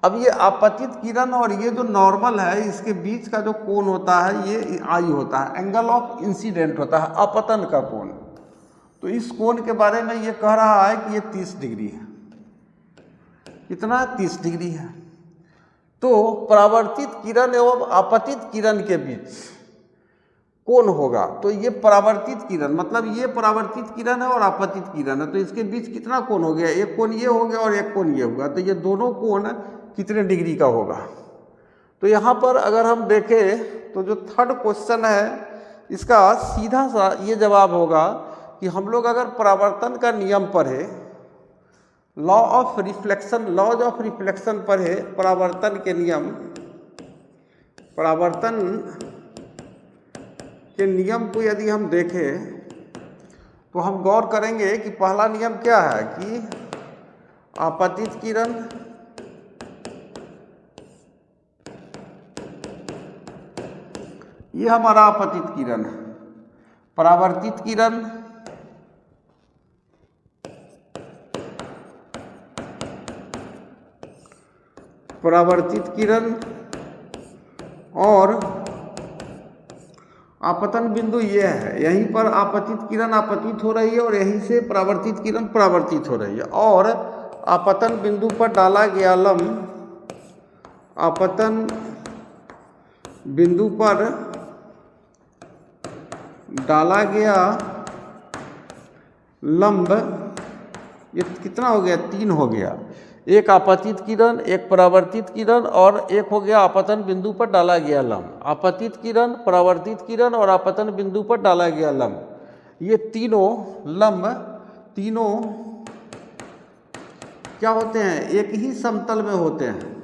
अब ये आपतित किरण और ये जो नॉर्मल है इसके बीच का जो कोण होता है ये आई होता है, एंगल ऑफ इंसिडेंट होता है, आपतन का कोण। तो इस कोण के बारे में ये कह रहा है कि ये 30 डिग्री है। कितना, 30 डिग्री है। तो परावर्तित किरण एवं आपतित किरण के बीच कोण होगा, तो ये परावर्तित किरण, मतलब ये परावर्तित किरण है और आपतित किरण है, तो इसके बीच कितना कोण हो गया, एक कोण ये हो गया और एक कोण ये होगा, तो ये दोनों कोण कितने डिग्री का होगा। तो यहाँ पर अगर हम देखें तो जो थर्ड क्वेश्चन है इसका सीधा सा ये जवाब होगा कि हम लोग अगर परावर्तन का नियम पढ़े, लॉज ऑफ रिफ्लेक्शन पढ़े, परावर्तन के नियम, परावर्तन के नियम को यदि हम देखें तो हम गौर करेंगे कि पहला नियम क्या है कि आपतित किरण ये हमारा आपतित किरण है, परावर्तित किरण परावर्तित किरण और आपतन बिंदु ये है, यहीं पर आपतित किरण आपतित हो रही है और यहीं से परावर्तित किरण परावर्तित हो रही है, और आपतन बिंदु पर डाला गया लंब, आपतन बिंदु पर डाला गया लंब, ये कितना हो गया, 3 हो गया, एक आपतित किरण, एक परावर्तित किरण और एक हो गया आपतन बिंदु पर डाला गया लंब। आपतित किरण, परावर्तित किरण और आपतन बिंदु पर डाला गया लंब, ये तीनों लंब, तीनों क्या होते हैं, एक ही समतल में होते हैं,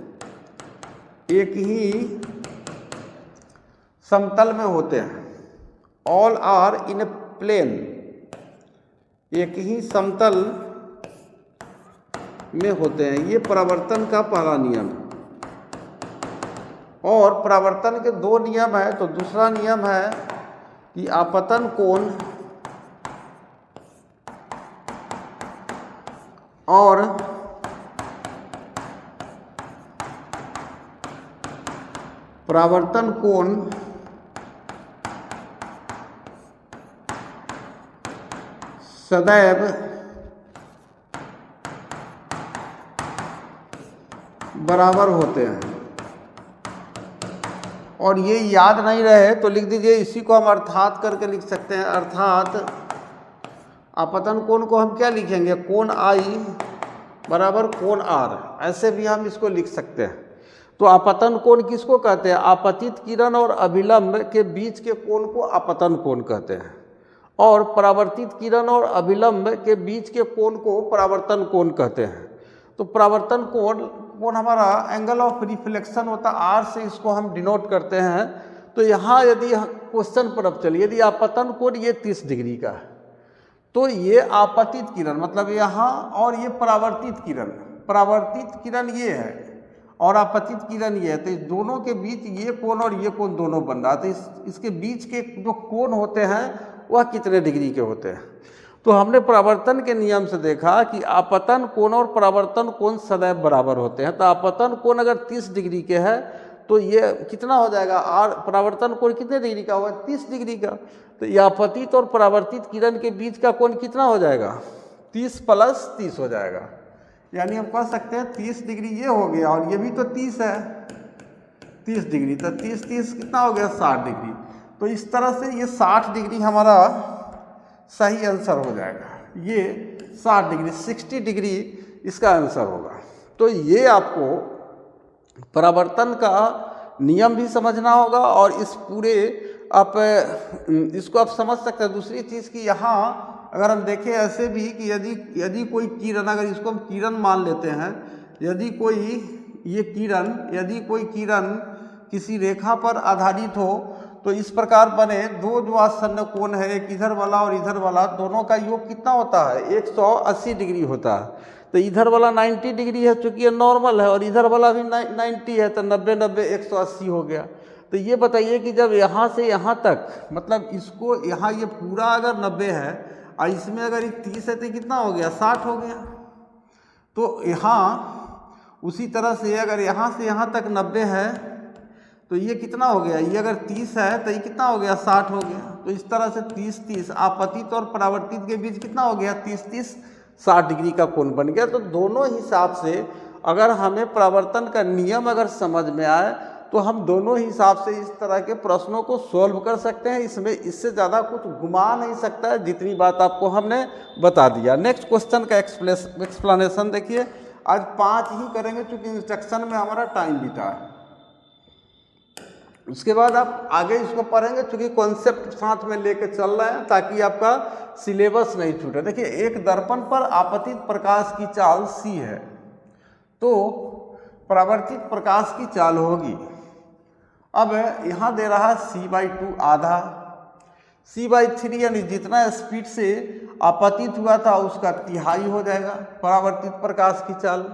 एक ही समतल में होते हैं। All are in a plane, एक ही समतल में होते हैं, ये परावर्तन का पहला नियम है। और परावर्तन के 2 नियम है, तो दूसरा नियम है कि आपतन कोण और परावर्तन कोण सदैव बराबर होते हैं। और ये याद नहीं रहे तो लिख दीजिए, इसी को हम अर्थात करके लिख सकते हैं। अर्थात आपतन कोण को हम क्या लिखेंगे, कोण आई बराबर कोण आर, ऐसे भी हम इसको लिख सकते हैं। तो आपतन कोण किसको कहते हैं, आपतित किरण और अभिलंब के बीच के कोण को आपतन कोण कहते हैं, और परावर्तित किरण और अभिलंब के बीच के कोण को परावर्तन कोण कहते हैं। तो परावर्तन कोण हमारा एंगल ऑफ रिफ्लेक्शन होता है, आर से इसको हम डिनोट करते हैं। तो यहाँ यदि क्वेश्चन पर अब चलिए, यदि आपतन कोण ये 30 डिग्री का है, तो ये आपतित किरण मतलब यहाँ, और ये परावर्तित किरण ये है और आपतित किरण ये है, तो इस दोनों के बीच ये कोण और ये कोण दोनों बन रहा है। तो इसके बीच के जो कोण होते हैं वह कितने डिग्री के होते हैं। तो हमने परावर्तन के नियम से देखा कि आपतन कोण और परावर्तन कोण सदैव बराबर होते हैं। तो आपतन कोण अगर 30 डिग्री के है तो ये कितना हो जाएगा, और परावर्तन कोण कितने डिग्री का होगा, 30 डिग्री का। तो ये आपतित और परावर्तित किरण के बीच का कोण कितना हो जाएगा, 30 + 30 हो जाएगा। यानी हम कह सकते हैं 30 डिग्री ये हो गया, और ये भी तो 30 है, 30 डिग्री, तो 30 कितना हो गया, 60 डिग्री। तो इस तरह से ये 60 डिग्री हमारा सही आंसर हो जाएगा। ये 60 डिग्री, 60 डिग्री इसका आंसर होगा। तो ये आपको परावर्तन का नियम भी समझना होगा, और इस पूरे आप इसको आप समझ सकते हैं। दूसरी चीज़ कि यहाँ अगर हम देखें ऐसे भी कि यदि कोई किरण, अगर इसको हम किरण मान लेते हैं, यदि कोई किरण किसी रेखा पर आधारित हो, तो इस प्रकार बने दो जो आसन्न कोण है, एक इधर वाला और इधर वाला, दोनों का योग कितना होता है, 180 डिग्री होता है। तो इधर वाला 90 डिग्री है चूँकि ये नॉर्मल है, और इधर वाला भी 90 है, तो 90 180 हो गया। तो ये बताइए कि जब यहाँ से यहाँ तक, मतलब इसको यहाँ ये पूरा अगर 90 है और इसमें अगर 30 है तो कितना हो गया, 60 हो गया। तो यहाँ उसी तरह से अगर यहाँ से यहाँ तक 90 है तो ये कितना हो गया, ये अगर 30 है तो ये कितना हो गया, 60 हो गया। तो इस तरह से 30-30 आपतित और परावर्तित के बीच कितना हो गया, 30-30 60 डिग्री का कोण बन गया। तो दोनों हिसाब से अगर हमें परावर्तन का नियम अगर समझ में आए तो हम दोनों हिसाब से इस तरह के प्रश्नों को सॉल्व कर सकते हैं। इसमें इससे ज़्यादा कुछ घुमा नहीं सकता है, जितनी बात आपको हमने बता दिया। नेक्स्ट क्वेश्चन का एक्सप्लेनेशन देखिए। आज 5 ही करेंगे क्योंकि इंस्ट्रक्शन में हमारा टाइम बीता है। उसके बाद आप आगे इसको पढ़ेंगे क्योंकि कॉन्सेप्ट साथ में लेके चल रहे हैं ताकि आपका सिलेबस नहीं छूटे। देखिए, एक दर्पण पर आपतित प्रकाश की चाल c है तो परावर्तित प्रकाश की चाल होगी। अब यहाँ दे रहा c/2 आधा, c/3 यानी जितना स्पीड से आपतित हुआ था उसका तिहाई हो जाएगा परावर्तित प्रकाश की चाल।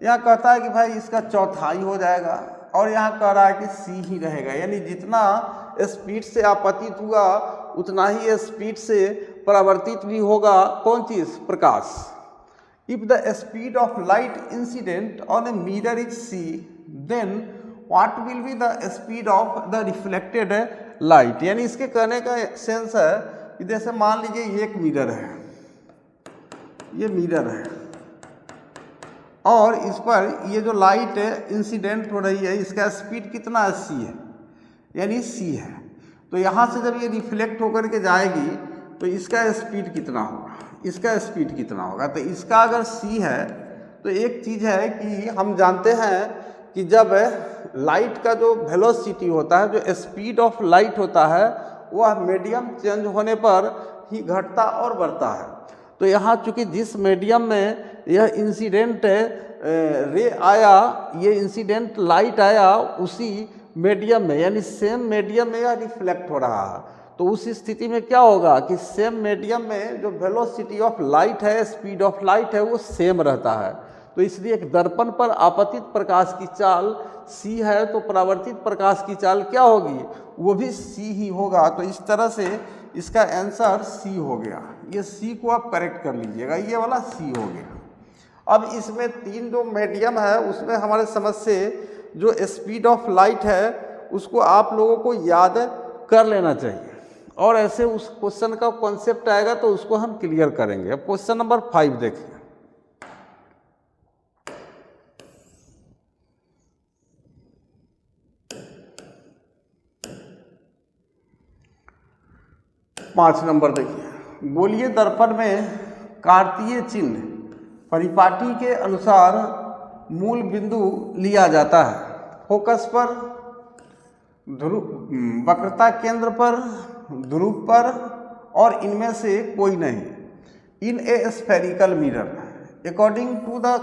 यहाँ कहता है कि भाई इसका चौथाई हो जाएगा, और यहाँ कह रहा है कि c ही रहेगा, यानी जितना स्पीड से आपतित हुआ उतना ही स्पीड से परावर्तित भी होगा कौन चीज़, प्रकाश। If the speed of light incident on a mirror is c, then what will be the speed of the reflected light. यानी इसके कहने का सेंस है कि जैसे मान लीजिए ये एक मिरर है, ये मिरर है और इस पर ये जो लाइट इंसिडेंट हो रही है इसका स्पीड कितना है, c है, यानी c है। तो यहाँ से जब ये रिफ्लेक्ट होकर के जाएगी तो इसका स्पीड कितना होगा, इसका स्पीड कितना होगा। तो इसका अगर c है तो एक चीज़ है कि हम जानते हैं कि जब लाइट का जो वेलोसिटी होता है, जो स्पीड ऑफ लाइट होता है, वह मीडियम चेंज होने पर ही घटता और बढ़ता है। तो यहाँ चूँकि जिस मीडियम में यह इंसिडेंट रे आया, ये इंसिडेंट लाइट आया, उसी मीडियम में यानी सेम मीडियम में यह रिफ्लेक्ट हो रहा है। तो उस स्थिति में क्या होगा कि सेम मीडियम में जो वेलोसिटी ऑफ लाइट है, स्पीड ऑफ लाइट है, वो सेम रहता है। तो इसलिए एक दर्पण पर आपतित प्रकाश की चाल c है तो परावर्तित प्रकाश की चाल क्या होगी, वो भी c ही होगा। तो इस तरह से इसका आंसर c हो गया। ये c को आप करेक्ट कर लीजिएगा, ये वाला c हो गया। अब इसमें तीन जो मीडियम है उसमें हमारे समझ से जो स्पीड ऑफ लाइट है उसको आप लोगों को याद कर लेना चाहिए और ऐसे उस क्वेश्चन का कॉन्सेप्ट आएगा तो उसको हम क्लियर करेंगे। अब क्वेश्चन नंबर 5 देखिए। पाँच नंबर देखिए, गोलीय दर्पण में कार्तीय चिन्ह परिपाटी के अनुसार मूल बिंदु लिया जाता है। फोकस पर, ध्रुव, वक्रता केंद्र पर, ध्रुव पर और इनमें से कोई नहीं। In a spherical mirror according to the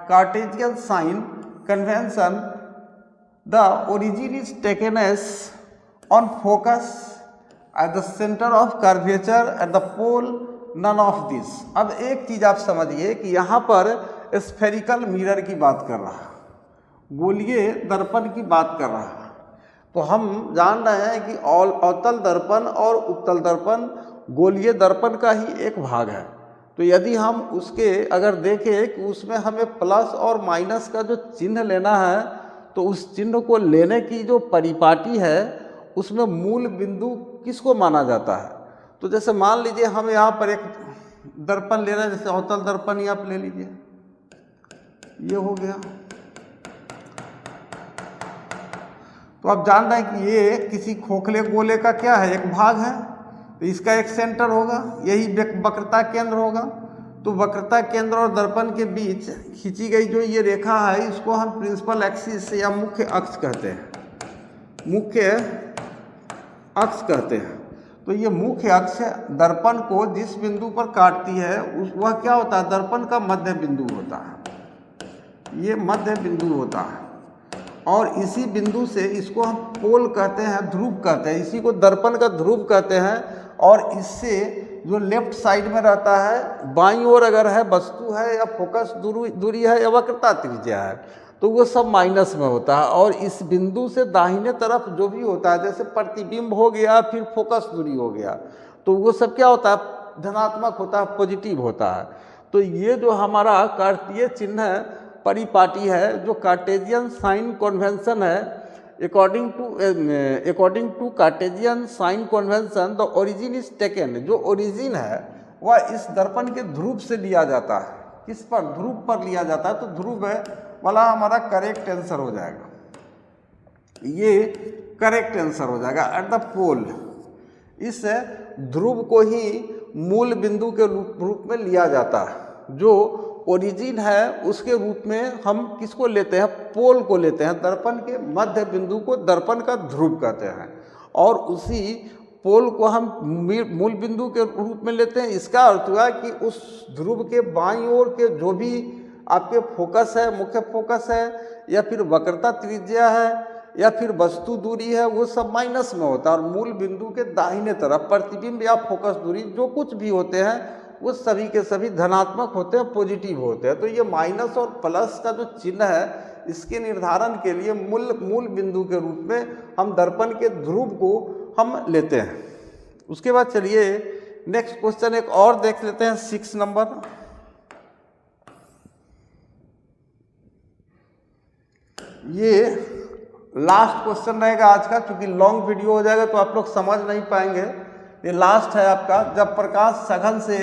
Cartesian sign convention the origin is taken as on focus at the center of curvature at the pole, none of this। अब एक चीज़ आप समझिए कि यहाँ पर स्फेरिकल मिरर की बात कर रहा है, गोलीय दर्पण की बात कर रहा है। तो हम जान रहे हैं कि अवतल दर्पण और उत्तल दर्पण गोलीय दर्पण का ही एक भाग है। तो यदि हम उसके अगर देखें कि उसमें हमें प्लस और माइनस का जो चिन्ह लेना है तो उस चिन्ह को लेने की जो परिपाटी है उसमें मूल बिंदु किसको माना जाता है। तो जैसे मान लीजिए हम यहाँ पर एक दर्पण ले रहे हैं, जैसे अवतल दर्पण ही आप ले लीजिए, ये हो गया। तो आप जान रहे हैं कि ये किसी खोखले गोले का क्या है, एक भाग है। तो इसका एक सेंटर होगा, यही वक्रता केंद्र होगा। तो वक्रता केंद्र और दर्पण के बीच खींची गई जो ये रेखा है इसको हम प्रिंसिपल एक्सिस या मुख्य अक्ष कहते हैं, मुख्य अक्ष कहते हैं। तो ये मुख्य अक्ष दर्पण को जिस बिंदु पर काटती है वह क्या होता है, दर्पण का मध्य बिंदु होता है, ये मध्य बिंदु होता है। और इसी बिंदु से इसको हम पोल कहते हैं, ध्रुव कहते हैं, इसी को दर्पण का ध्रुव कहते हैं। और इससे जो लेफ्ट साइड में रहता है, बाईं ओर अगर है वस्तु है या फोकस दूरी है या वक्रता त्रिज्या है तो वो सब माइनस में होता है। और इस बिंदु से दाहिने तरफ जो भी होता है, जैसे प्रतिबिंब हो गया, फिर फोकस दूरी हो गया, तो वो सब क्या होता है, धनात्मक होता है, पॉजिटिव होता है। तो ये जो हमारा कार्तीय चिन्ह परिपाटी है, जो कार्टेशियन साइन कन्वेंशन है, according to cartesian sign convention the origin is taken, जो ओरिजिन है वह इस दर्पण के ध्रुव से लिया जाता है। किस पर, ध्रुव पर लिया जाता है। तो ध्रुव वाला हमारा करेक्ट आंसर हो जाएगा, ये करेक्ट आंसर हो जाएगा। एट द पोल, इस ध्रुव को ही मूल बिंदु के रूप में लिया जाता है। जो ओरिजिन है उसके रूप में हम किसको लेते हैं, पोल को लेते हैं, दर्पण के मध्य बिंदु को दर्पण का ध्रुव कहते हैं। और उसी पोल को हम मूल बिंदु के रूप में लेते हैं। इसका अर्थ हुआ कि उस ध्रुव के बाईं ओर के जो भी आपके फोकस है, मुख्य फोकस है, या फिर वक्रता त्रिज्या है, या फिर वस्तु दूरी है, वो सब माइनस में होता है। और मूल बिंदु के दाहिने तरफ प्रतिबिंब या फोकस दूरी जो कुछ भी होते हैं वो सभी के सभी धनात्मक होते हैं, पॉजिटिव होते हैं। तो ये माइनस और प्लस का जो चिन्ह है इसके निर्धारण के लिए मूल बिंदु के रूप में हम दर्पण के ध्रुव को हम लेते हैं। उसके बाद चलिए नेक्स्ट क्वेश्चन एक और देख लेते हैं, 6 नंबर। ये लास्ट क्वेश्चन रहेगा आज का, क्योंकि लॉन्ग वीडियो हो जाएगा तो आप लोग समझ नहीं पाएंगे। ये लास्ट है आपका। जब प्रकाश सघन से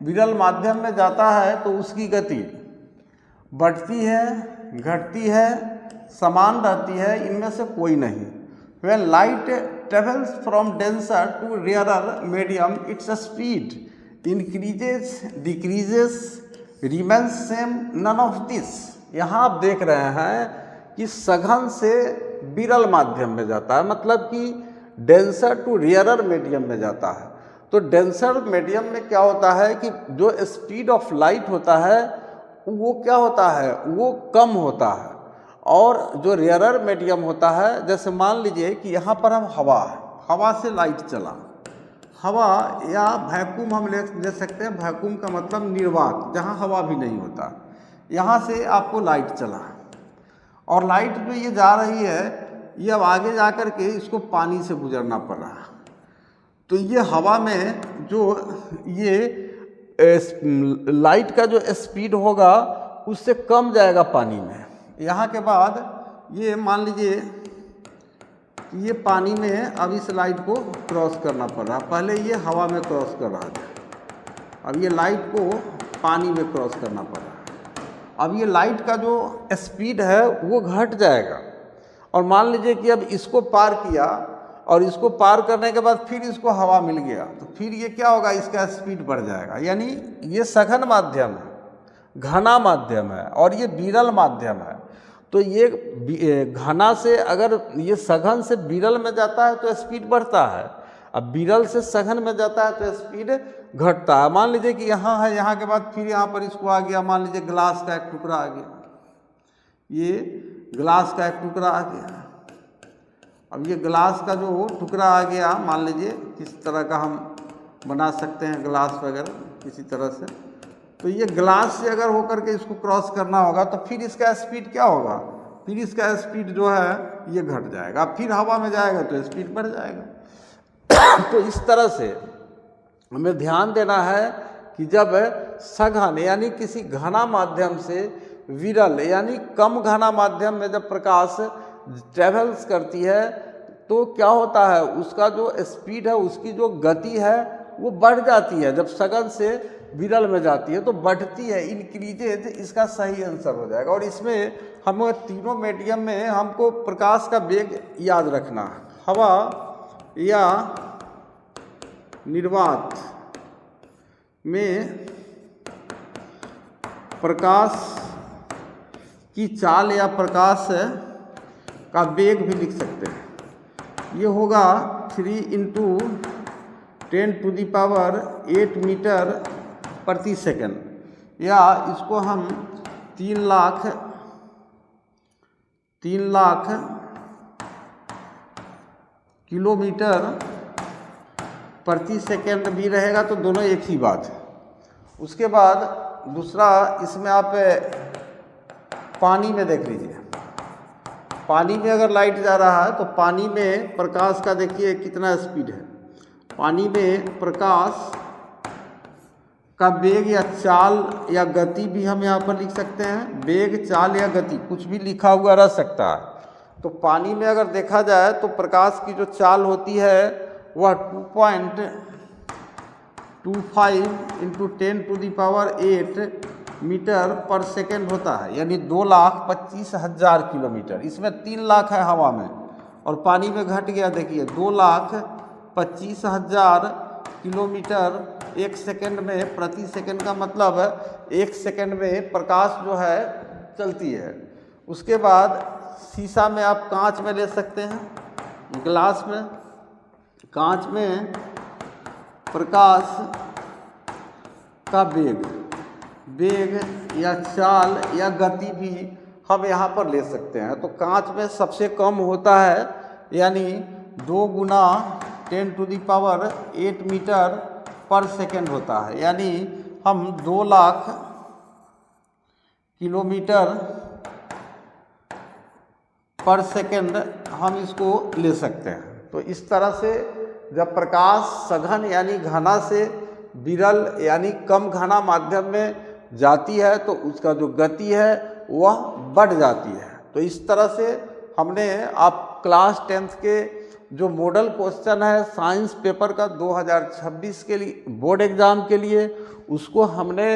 विरल माध्यम में जाता है तो उसकी गति बढ़ती है, घटती है, समान रहती है, इनमें से कोई नहीं। When light travels from denser to rarer medium, its speed increases, decreases, remains same, none of this। यहाँ आप देख रहे हैं कि सघन से विरल माध्यम में जाता है, मतलब कि डेंसर टू रेयरर मीडियम में जाता है। तो डेंसर मीडियम में क्या होता है कि जो स्पीड ऑफ लाइट होता है वो क्या होता है, वो कम होता है। और जो रेयरर मीडियम होता है, जैसे मान लीजिए कि यहाँ पर हम हवा से लाइट चला, हवा या वैक्यूम हम ले सकते हैं। वैक्यूम का मतलब निर्वात, जहाँ हवा भी नहीं होता। यहाँ से आपको लाइट चला और लाइट जो ये जा रही है ये अब आगे जा कर के इसको पानी से गुजरना पड़ रहा है। तो ये हवा में जो ये लाइट का जो स्पीड होगा उससे कम जाएगा पानी में। यहाँ के बाद ये मान लीजिए कि ये पानी में है, अब इस लाइट को क्रॉस करना पड़ रहा। पहले ये हवा में क्रॉस कर रहा था, अब ये लाइट को पानी में क्रॉस करना पड़ रहा। अब ये लाइट का जो स्पीड है वो घट जाएगा। और मान लीजिए कि अब इसको पार किया और इसको पार करने के बाद फिर इसको हवा मिल गया, तो फिर ये क्या होगा, इसका स्पीड बढ़ जाएगा। यानी ये सघन माध्यम है, घना माध्यम है और ये विरल माध्यम है। तो ये घना से अगर ये सघन से विरल में जाता है तो स्पीड बढ़ता है, अब विरल से सघन में जाता है तो स्पीड घटता है। मान लीजिए कि यहाँ है, यहाँ के बाद फिर यहाँ पर इसको आ गया, मान लीजिए ग्लास का एक टुकड़ा आ गया, ये ग्लास का एक टुकड़ा आ गया। अब ये ग्लास का जो टुकड़ा आ गया, मान लीजिए किस तरह का हम बना सकते हैं ग्लास वगैरह किसी तरह से। तो ये ग्लास से अगर होकर के इसको क्रॉस करना होगा तो फिर इसका स्पीड क्या होगा, फिर इसका स्पीड जो है ये घट जाएगा। फिर हवा में जाएगा तो स्पीड बढ़ जाएगा। तो इस तरह से हमें ध्यान देना है कि जब सघन यानी किसी घना माध्यम से विरल यानी कम घना माध्यम में जब प्रकाश ट्रेवल्स करती है तो क्या होता है, उसका जो स्पीड है, उसकी जो गति है वो बढ़ जाती है। जब सघन से विरल में जाती है तो बढ़ती है, इंक्रीजेज इसका सही आंसर हो जाएगा। और इसमें हम तीनों मीडियम में हमको प्रकाश का वेग याद रखना है। हवा या निर्वात में प्रकाश की चाल या प्रकाश का वेग भी लिख सकते हैं। ये होगा 3 × 10⁸ मीटर प्रति सेकंड, या इसको हम 3 लाख किलोमीटर प्रति सेकंड भी रहेगा, तो दोनों एक ही बात है। उसके बाद दूसरा, इसमें आप पानी में देख लीजिए, पानी में अगर लाइट जा रहा है तो पानी में प्रकाश का देखिए कितना स्पीड है। पानी में प्रकाश का वेग या चाल या गति भी हम यहाँ पर लिख सकते हैं। वेग, चाल या गति कुछ भी लिखा हुआ रह सकता है। तो पानी में अगर देखा जाए तो प्रकाश की जो चाल होती है वह 2.25 × 10⁸ मीटर पर सेकेंड होता है, यानी 2,25,000 किलोमीटर। इसमें 3 लाख है हवा में और पानी में घट गया, देखिए 2,25,000 किलोमीटर एक सेकंड में, प्रति सेकंड का मतलब है एक सेकंड में प्रकाश जो है चलती है। उसके बाद शीशा में आप कांच में ले सकते हैं, ग्लास में, कांच में प्रकाश का वेग या चाल या गति भी हम यहाँ पर ले सकते हैं। तो कांच में सबसे कम होता है, यानी 2 × 10⁸ मीटर पर सेकेंड होता है, यानी हम 2 लाख किलोमीटर पर सेकेंड हम इसको ले सकते हैं। तो इस तरह से जब प्रकाश सघन यानी घना से विरल यानी कम घना माध्यम में जाती है तो उसका जो गति है वह बढ़ जाती है। तो इस तरह से हमने आप क्लास 10th के जो मॉडल क्वेश्चन है साइंस पेपर का 2026 के लिए बोर्ड एग्ज़ाम के लिए, उसको हमने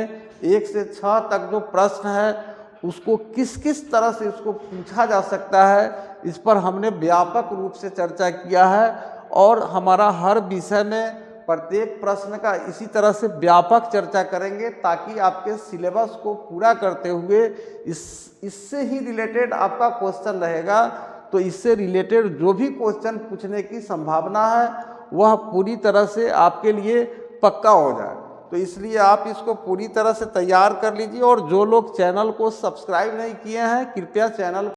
1 से 6 तक जो प्रश्न है उसको किस किस तरह से इसको पूछा जा सकता है, इस पर हमने व्यापक रूप से चर्चा किया है। और हमारा हर विषय में प्रत्येक प्रश्न का इसी तरह से व्यापक चर्चा करेंगे, ताकि आपके सिलेबस को पूरा करते हुए इससे ही रिलेटेड आपका क्वेश्चन रहेगा। तो इससे रिलेटेड जो भी क्वेश्चन पूछने की संभावना है वह पूरी तरह से आपके लिए पक्का हो जाए। तो इसलिए आप इसको पूरी तरह से तैयार कर लीजिए। और जो लोग चैनल को सब्सक्राइब नहीं किए हैं, कृपया चैनल